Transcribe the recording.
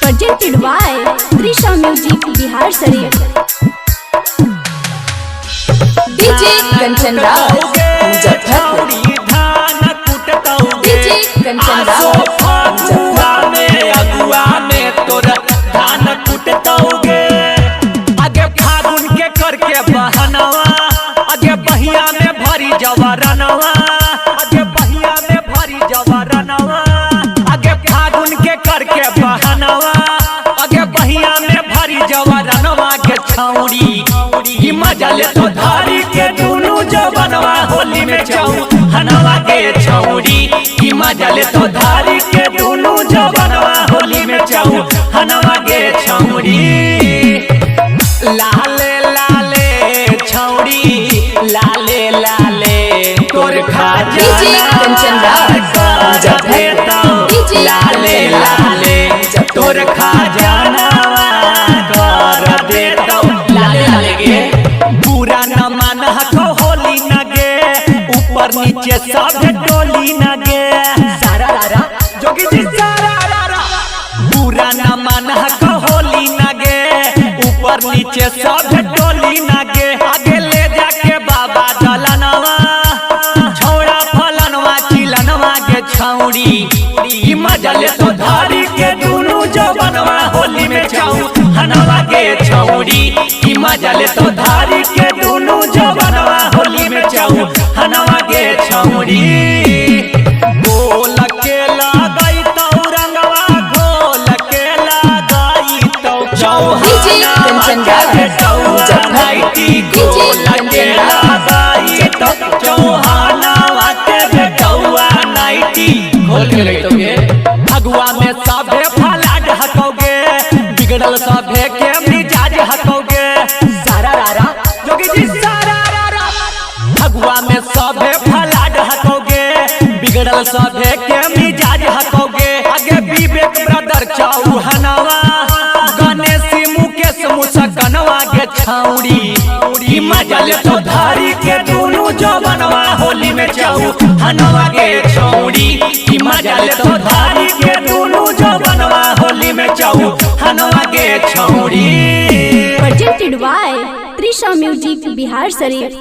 presented by Trisha Music Bihar Sharif. DJ Kanchan Rao Muzaffarpur. DJ Kanchan Rao आगे फागुन के करके बहनवा आगे बहिया में भरी जवारनवा आगे बहिया में भरी जवारनवा आगे फागुन के करके बहनवा आगे बहिया में भरी जवारनवा के छौड़ी की मजा ले तो धारी के दुनू जवानवा होली में हनवा के छौड़ी की मजा ले तो धारी के दुनू जवानवा होली में हनवा के छौड़ी लाले लाले छौड़ी लाले लाले तोर खाजा DJ Kanchan Rao Muzaffarpur. लाले लाले तोर खाजानवा कर देता लाले लाले गे पूरा न मान हको होली न गे ऊपर नीचे सब टोली न गे सारा रारा जोगी जी सारा रारा पूरा न मान हको होली न गे ऊपर नीचे सब टोली नागे आगे ले जाके बाबा दलनवा छोड़ा फलनवा चिलनवा के छौड़ी ई मजा ले तो धारी के दुनू जवानवा होली में हनवा के छौड़ी ई मजा ले तो धारी के दुनू जवानवा होली में हनवा के छौड़ी बोल के लगाई तो रंगवा गोल के लगाई तो DJ Kanchan Rao Muzaffarpur. DJ Kanchan Rao चौहानवा के बेटौआ नाइटी खोल के लगतोगे भगवा में सभे फलाड हकोगे बिगड़ल सभे के मिजाज हकोगे सारा रारा जोगी जी सारा रारा भगवा में सभे फलाड हकोगे बिगड़ल सभे के मिजाज हकोगे आगे विवेक ब्रदर चौहानवा गणेश मुकेश मुसकनवा के छौड़ी ई मजा ले तो धारी के दुनू जवानवा होली में हनवा के छौड़ी ई मजा ले तो धारी के दुनू जवानवा होली में हनवा के छौड़ी presented by Trisha Music Bihar Sharif.